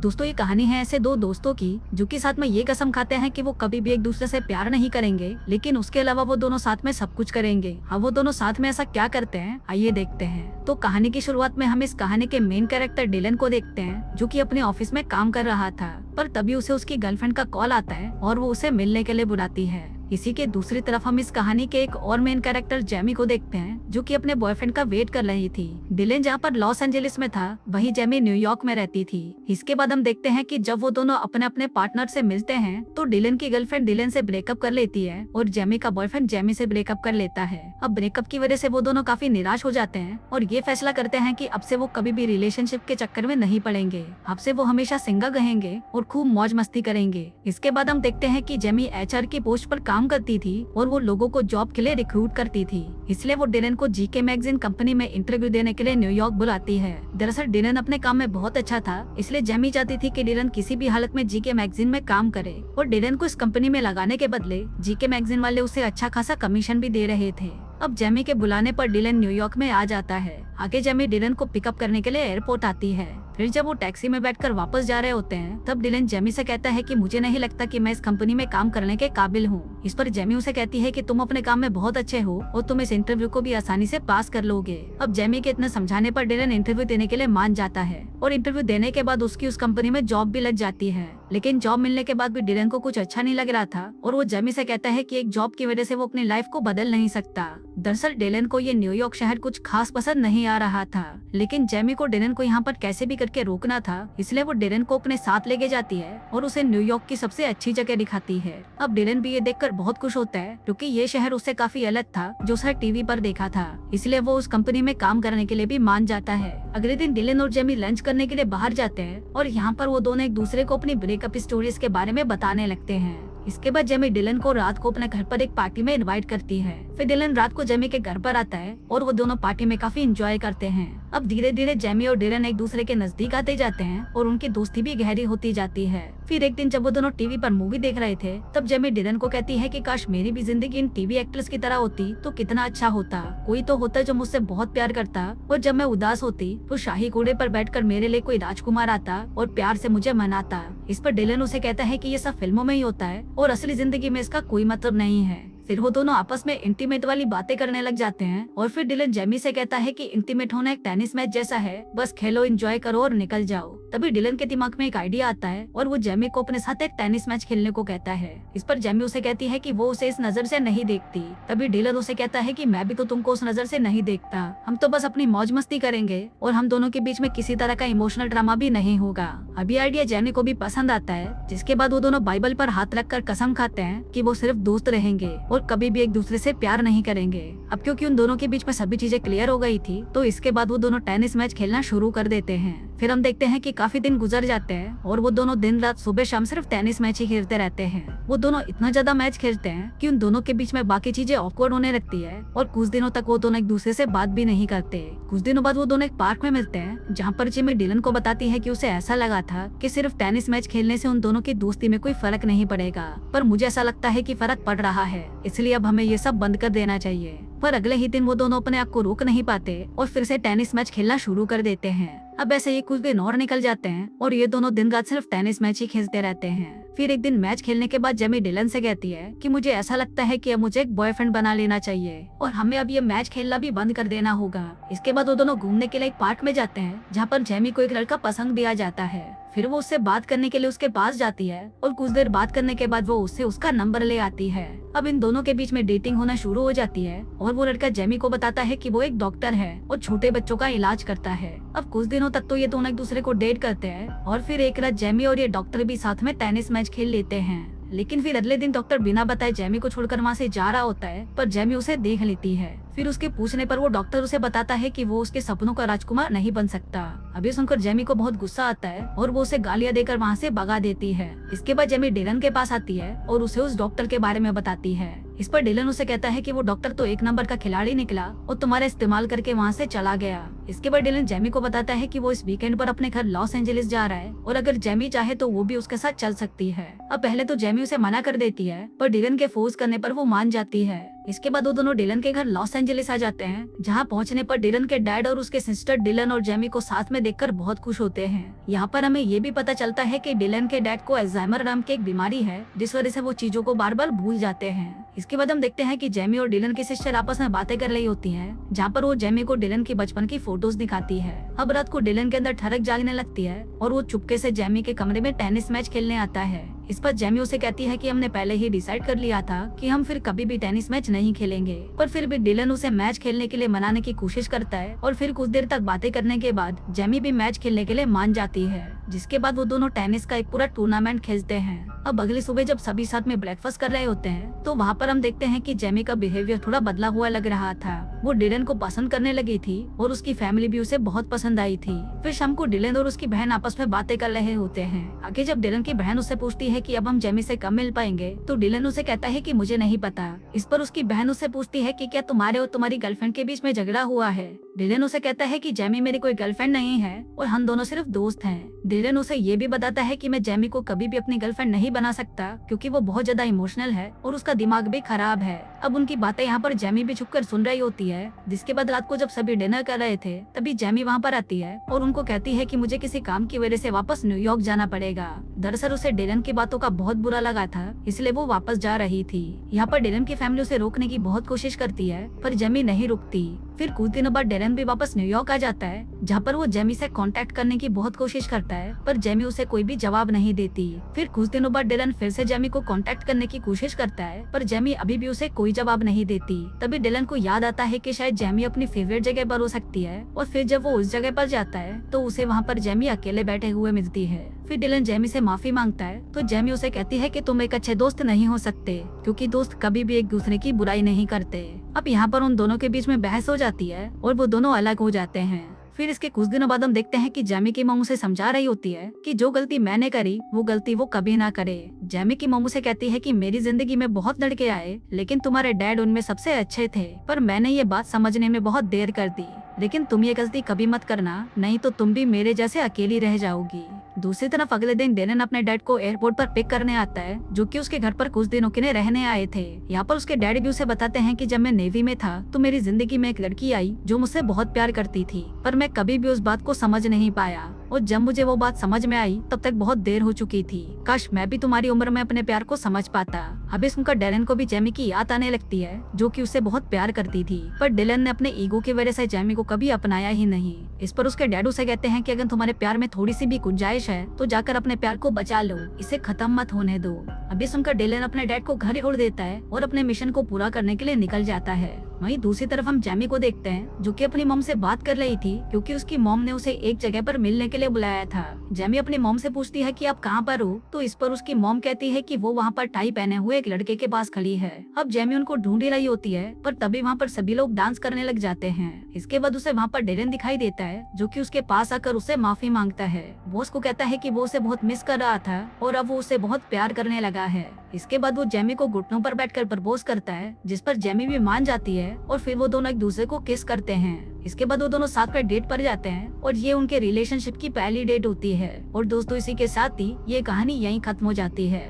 दोस्तों ये कहानी है ऐसे दो दोस्तों की जो कि साथ में ये कसम खाते हैं कि वो कभी भी एक दूसरे से प्यार नहीं करेंगे, लेकिन उसके अलावा वो दोनों साथ में सब कुछ करेंगे। अब वो दोनों साथ में ऐसा क्या करते हैं, आइए देखते हैं। तो कहानी की शुरुआत में हम इस कहानी के मेन कैरेक्टर डिलन को देखते हैं, जो कि अपने ऑफिस में काम कर रहा था, पर तभी उसे उसकी गर्लफ्रेंड का कॉल आता है और वो उसे मिलने के लिए बुलाती है। इसी के दूसरी तरफ हम इस कहानी के एक और मेन कैरेक्टर जेमी को देखते हैं, जो कि अपने बॉयफ्रेंड का वेट कर रही थी। डिलन जहाँ पर लॉस एंजलिस में था, वहीं जेमी न्यूयॉर्क में रहती थी। इसके बाद हम देखते हैं कि जब वो दोनों अपने अपने पार्टनर से मिलते हैं तो डिलन की गर्लफ्रेंड डिलन से ब्रेकअप कर लेती है और जेमी का बॉयफ्रेंड जेमी से ब्रेकअप कर लेता है। अब ब्रेकअप की वजह से वो दोनों काफी निराश हो जाते हैं और ये फैसला करते हैं कि अब से वो कभी भी रिलेशनशिप के चक्कर में नहीं पड़ेंगे। अब से वो हमेशा सिंगल रहेंगे और खूब मौज मस्ती करेंगे। इसके बाद हम देखते हैं कि जेमी एचआर की पोस्ट पर काम करती थी और वो लोगों को जॉब के लिए रिक्रूट करती थी, इसलिए वो डिलन को जीके मैगजीन कंपनी में इंटरव्यू देने के लिए न्यूयॉर्क बुलाती है। दरअसल डिलन अपने काम में बहुत अच्छा था, इसलिए जेमी चाहती थी कि डिलन किसी भी हालत में जीके मैगजीन में काम करे और डिलन को इस कंपनी में लगाने के बदले जीके मैगजीन वाले उसे अच्छा खासा कमीशन भी दे रहे थे। अब जेमी के बुलाने पर डिलन न्यूयॉर्क में आ जाता है। आगे जेमी डिलन को पिकअप करने के लिए एयरपोर्ट आती है। फिर जब वो टैक्सी में बैठकर वापस जा रहे होते हैं, तब डिलन जेमी से कहता है कि मुझे नहीं लगता कि मैं इस कंपनी में काम करने के काबिल हूँ। इस पर जेमी उसे कहती है कि तुम अपने काम में बहुत अच्छे हो और तुम इस इंटरव्यू को भी आसानी से पास कर लोगे। अब जेमी के इतने समझाने पर डिलन इंटरव्यू देने के लिए मान जाता है और इंटरव्यू देने के बाद उसकी उस कंपनी में जॉब भी लग जाती है। लेकिन जॉब मिलने के बाद भी डिलन को कुछ अच्छा नहीं लग रहा था और वो जेमी से कहता है कि एक जॉब की वजह से वो अपनी लाइफ को बदल नहीं सकता। दरअसल डिलन को ये न्यूयॉर्क शहर कुछ खास पसंद नहीं आ रहा था, लेकिन जेमी को डिलन को यहाँ पर कैसे भी करके रोकना था, इसलिए वो डिलन को अपने साथ लेके जाती है और उसे न्यूयॉर्क की सबसे अच्छी जगह दिखाती है। अब डिलन भी ये देखकर बहुत खुश होता है, क्योंकि ये शहर उससे काफी अलग था जो उसने टीवी पर देखा था, इसलिए वो उस कंपनी में काम करने के लिए भी मान जाता है। अगले दिन डिलन और जेमी लंच करने के लिए बाहर जाते हैं और यहाँ पर वो दोनों एक दूसरे को अपनी ब्रेकअप स्टोरीज के बारे में बताने लगते हैं। इसके बाद जेमी डिलन को रात को अपने घर पर एक पार्टी में इनवाइट करती है। फिर डिलन रात को जेमी के घर पर आता है और वो दोनों पार्टी में काफी एंजॉय करते हैं। अब धीरे धीरे जेमी और डिलन एक दूसरे के नजदीक आते जाते हैं और उनकी दोस्ती भी गहरी होती जाती है। फिर एक दिन जब वो दोनों टीवी पर मूवी देख रहे थे, तब जेमी डिलन को कहती है कि काश मेरी भी जिंदगी इन टीवी एक्ट्रेस की तरह होती तो कितना अच्छा होता। कोई तो होता जो मुझसे बहुत प्यार करता और जब मैं उदास होती तो शाही घोड़े पर बैठकर मेरे लिए कोई राजकुमार आता और प्यार से मुझे मनाता। इस पर डिलन उसे कहता है कि ये सब फिल्मों में ही होता है और असली जिंदगी में इसका कोई मतलब नहीं है। फिर वो दोनों आपस में इंटीमेट वाली बातें करने लग जाते हैं और फिर डिलन जेमी से कहता है कि इंटीमेट होना एक टेनिस मैच जैसा है, बस खेलो, एंजॉय करो और निकल जाओ। तभी डिलन के दिमाग में एक आइडिया आता है और वो जेमी को अपने साथ एक टेनिस मैच खेलने को कहता है। इस पर जेमी उसे कहती है कि वो उसे इस नजर से नहीं देखती। तभी डिलन उसे कहता है कि मैं भी तो तुमको उस नजर से नहीं देखता, हम तो बस अपनी मौज मस्ती करेंगे और हम दोनों के बीच में किसी तरह का इमोशनल ड्रामा भी नहीं होगा। अभी आइडिया जेमी को भी पसंद आता है, जिसके बाद वो दोनों बाइबल पर हाथ रखकर कसम खाते हैं कि वो सिर्फ दोस्त रहेंगे और कभी भी एक दूसरे से प्यार नहीं करेंगे। अब क्योंकि उन दोनों के बीच में सभी चीजें क्लियर हो गई थी, तो इसके बाद वो दोनों टेनिस मैच खेलना शुरू कर देते हैं। फिर हम देखते हैं कि काफी दिन गुजर जाते हैं और वो दोनों दिन रात सुबह शाम सिर्फ टेनिस मैच ही खेलते रहते हैं। वो दोनों इतना ज्यादा मैच खेलते हैं कि उन दोनों के बीच में बाकी चीजें ऑकवर्ड होने लगती है और कुछ दिनों तक वो दोनों एक दूसरे से बात भी नहीं करते। कुछ दिनों बाद वो दोनों एक पार्क में मिलते हैं, जहाँ पर जेमी डिलन को बताती है कि उसे ऐसा लगा था कि सिर्फ टेनिस मैच खेलने से उन दोनों की दोस्ती में कोई फर्क नहीं पड़ेगा, पर मुझे ऐसा लगता है कि फर्क पड़ रहा है, इसलिए अब हमें ये सब बंद कर देना चाहिए। पर अगले ही दिन वो दोनों अपने आप को रोक नहीं पाते और फिर से टेनिस मैच खेलना शुरू कर देते हैं। अब ऐसे ही कुछ दिन और निकल जाते हैं और ये दोनों दिन रात सिर्फ टेनिस मैच ही खेलते रहते हैं। फिर एक दिन मैच खेलने के बाद जेमी डिलन से कहती है कि मुझे ऐसा लगता है कि अब मुझे एक बॉयफ्रेंड बना लेना चाहिए और हमें अब ये मैच खेलना भी बंद कर देना होगा। इसके बाद वो दोनों घूमने के लिए एक पार्क में जाते हैं, जहाँ पर जेमी को एक लड़का पसंद भी आ जाता है। फिर वो उससे बात करने के लिए उसके पास जाती है और कुछ देर बात करने के बाद वो उससे उसका नंबर ले आती है। अब इन दोनों के बीच में डेटिंग होना शुरू हो जाती है और वो लड़का जेमी को बताता है कि वो एक डॉक्टर है और छोटे बच्चों का इलाज करता है। अब कुछ दिनों तक तो ये दोनों एक दूसरे को डेट करते हैं और फिर एक रात जेमी और ये डॉक्टर भी साथ में टेनिस मैच खेल लेते हैं। लेकिन फिर अगले दिन डॉक्टर बिना बताए जेमी को छोड़कर वहाँ से जा रहा होता है, पर जेमी उसे देख लेती है। फिर उसके पूछने पर वो डॉक्टर उसे बताता है कि वो उसके सपनों का राजकुमार नहीं बन सकता। अभी सुनकर जेमी को बहुत गुस्सा आता है और वो उसे गालियां देकर वहाँ से भगा देती है। इसके बाद जेमी डिलन के पास आती है और उसे उस डॉक्टर के बारे में बताती है। इस पर डिलन उसे कहता है कि वो डॉक्टर तो एक नंबर का खिलाड़ी निकला और तुम्हारा इस्तेमाल करके वहाँ से चला गया। इसके बाद डिलन जेमी को बताता है कि वो इस वीकेंड पर अपने घर लॉस एंजलिस जा रहा है और अगर जेमी चाहे तो वो भी उसके साथ चल सकती है। अब पहले तो जेमी उसे मना कर देती है, पर डिलन के फोर्स करने पर वो मान जाती है। इसके बाद वो दोनों डिलन के घर लॉस एंजलिस आ जाते हैं, जहाँ पहुँचने पर डिलन के डैड और उसके सिस्टर डिलन और जेमी को साथ में देखकर बहुत खुश होते हैं। यहाँ पर हमें ये भी पता चलता है कि डिलन के डैड को अल्जाइमर नाम की एक बीमारी है, जिस वजह से वो चीजों को बार बार भूल जाते हैं। इसके बाद हम देखते हैं कि जेमी और डिलन की सिस्टर आपस में बातें कर रही होती हैं, जहाँ पर वो जेमी को डिलन की बचपन की फोटोज दिखाती है। अब रात को डिलन के अंदर ठरक जागने लगती है और वो चुपके से जेमी के कमरे में टेनिस मैच खेलने आता है। इस पर जेमी उसे कहती है कि हमने पहले ही डिसाइड कर लिया था कि हम फिर कभी भी टेनिस मैच नहीं खेलेंगे, पर फिर भी डिलन उसे मैच खेलने के लिए मनाने की कोशिश करता है और फिर कुछ देर तक बातें करने के बाद जेमी भी मैच खेलने के लिए मान जाती है, जिसके बाद वो दोनों टेनिस का एक पूरा टूर्नामेंट खेलते हैं। अब अगली सुबह जब सभी साथ में ब्रेकफास्ट कर रहे होते हैं तो वहाँ पर हम देखते हैं कि जेमी का बिहेवियर थोड़ा बदला हुआ लग रहा था। वो डिलन को पसंद करने लगी थी और उसकी फैमिली भी उसे बहुत पसंद आई थी। फिर शाम को डिलन और उसकी बहन आपस में बातें कर रहे होते हैं। आगे जब डिलन की बहन उससे पूछती है कि अब हम जेमी से कब मिल पाएंगे, तो डिलन उसे कहता है कि मुझे नहीं पता। इस पर उसकी बहन उससे पूछती है कि क्या तुम्हारे और तुम्हारी गर्लफ्रेंड के बीच में झगड़ा हुआ है। डिलन उसे कहता है कि जेमी मेरी कोई गर्लफ्रेंड नहीं है और हम दोनों सिर्फ दोस्त हैं। डिलन उसे ये भी बताता है कि मैं जेमी को कभी भी अपनी गर्लफ्रेंड नहीं बना सकता, क्योंकि वो बहुत ज्यादा इमोशनल है और उसका दिमाग भी खराब है। अब उनकी बातें यहाँ पर जेमी भी छुपकर सुन रही होती है। जिसके बाद रात को जब सभी डिनर कर रहे थे तभी जेमी वहाँ पर आती है और उनको कहती है कि मुझे किसी काम की वजह से वापस न्यूयॉर्क जाना पड़ेगा। दरअसल उसे डिलन की बातों का बहुत बुरा लगा था, इसलिए वो वापस जा रही थी। यहाँ पर डिलन की फैमिली उसे रोकने की बहुत कोशिश करती है, पर जेमी नहीं रुकती। फिर कुछ दिनों बाद डिलन भी वापस न्यूयॉर्क आ जाता है, जहाँ पर वो जेमी से कांटेक्ट करने की बहुत कोशिश करता है, पर जेमी उसे कोई भी जवाब नहीं देती। फिर कुछ दिनों बाद डिलन फिर से जेमी को कांटेक्ट करने की कोशिश करता है, पर जेमी अभी भी उसे कोई जवाब नहीं देती। तभी डिलन को याद आता है कि शायद जेमी अपनी फेवरेट जगह पर हो सकती है, और फिर जब वो उस जगह पर जाता है तो उसे वहाँ पर जेमी अकेले बैठे हुए मिलती है। फिर डिलन जेमी से माफी मांगता है तो जेमी उसे कहती है कि तुम एक अच्छे दोस्त नहीं हो सकते, क्योंकि दोस्त कभी भी एक दूसरे की बुराई नहीं करते। अब यहाँ पर उन दोनों के बीच में बहस हो जाती है और वो दोनों अलग हो जाते हैं। फिर इसके कुछ दिनों बाद हम देखते हैं कि जेमी की मम्मी उसे समझा रही होती है कि जो गलती मैंने करी वो गलती वो कभी ना करे। जेमी की मम्मी से कहती है कि मेरी जिंदगी में बहुत लड़के आए, लेकिन तुम्हारे डैड उनमें सबसे अच्छे थे, पर मैंने ये बात समझने में बहुत देर कर दी। लेकिन तुम ये गलती कभी मत करना, नहीं तो तुम भी मेरे जैसे अकेली रह जाओगी। दूसरी तरफ अगले दिन डिलन अपने डैड को एयरपोर्ट पर पिक करने आता है, जो कि उसके घर पर कुछ दिनों के लिए रहने आए थे। यहाँ पर उसके डैडी भी उसे बताते हैं कि जब मैं नेवी में था तो मेरी जिंदगी में एक लड़की आई जो मुझसे बहुत प्यार करती थी, पर मैं कभी भी उस बात को समझ नहीं पाया, और जब मुझे वो बात समझ में आई तब तक बहुत देर हो चुकी थी। काश मैं भी तुम्हारी उम्र में अपने प्यार को समझ पाता। अभी सुनकर डिलन को भी जेमी की याद आने लगती है, जो कि उससे बहुत प्यार करती थी, पर डिलन ने अपने ईगो की वजह से जेमी को कभी अपनाया ही नहीं। इस पर उसके डैड उसे कहते हैं कि अगर तुम्हारे प्यार में थोड़ी सी भी गुंजाइश है तो जाकर अपने प्यार को बचा लो, इसे खत्म मत होने दो। अभी सुनकर डिलन अपने डैड को घर छोड़ देता है और अपने मिशन को पूरा करने के लिए निकल जाता है। वहीं दूसरी तरफ हम जेमी को देखते हैं, जो कि अपनी मॉम से बात कर रही थी, क्योंकि उसकी मॉम ने उसे एक जगह पर मिलने के लिए बुलाया था। जेमी अपनी मॉम से पूछती है कि आप कहाँ पर हो, तो इस पर उसकी मॉम कहती है कि वो वहाँ पर टाई पहने हुए एक लड़के के पास खड़ी है। अब जेमी उनको ढूंढ रही होती है, पर तभी वहाँ पर सभी लोग डांस करने लग जाते हैं। इसके बाद उसे वहाँ पर डिलन दिखाई देता है, जो कि उसके पास आकर उसे माफी मांगता है। वो उसको कहता है कि वो उसे बहुत मिस कर रहा था और अब वो उसे बहुत प्यार करने लगा है। इसके बाद वो जेमी को घुटनों पर बैठकर प्रपोज करता है, जिस पर जेमी भी मान जाती है और फिर वो दोनों एक दूसरे को किस करते हैं। इसके बाद वो दोनों साथ पर डेट पर जाते हैं और ये उनके रिलेशनशिप की पहली डेट होती है। और दोस्तों, इसी के साथ ही ये कहानी यहीं खत्म हो जाती है।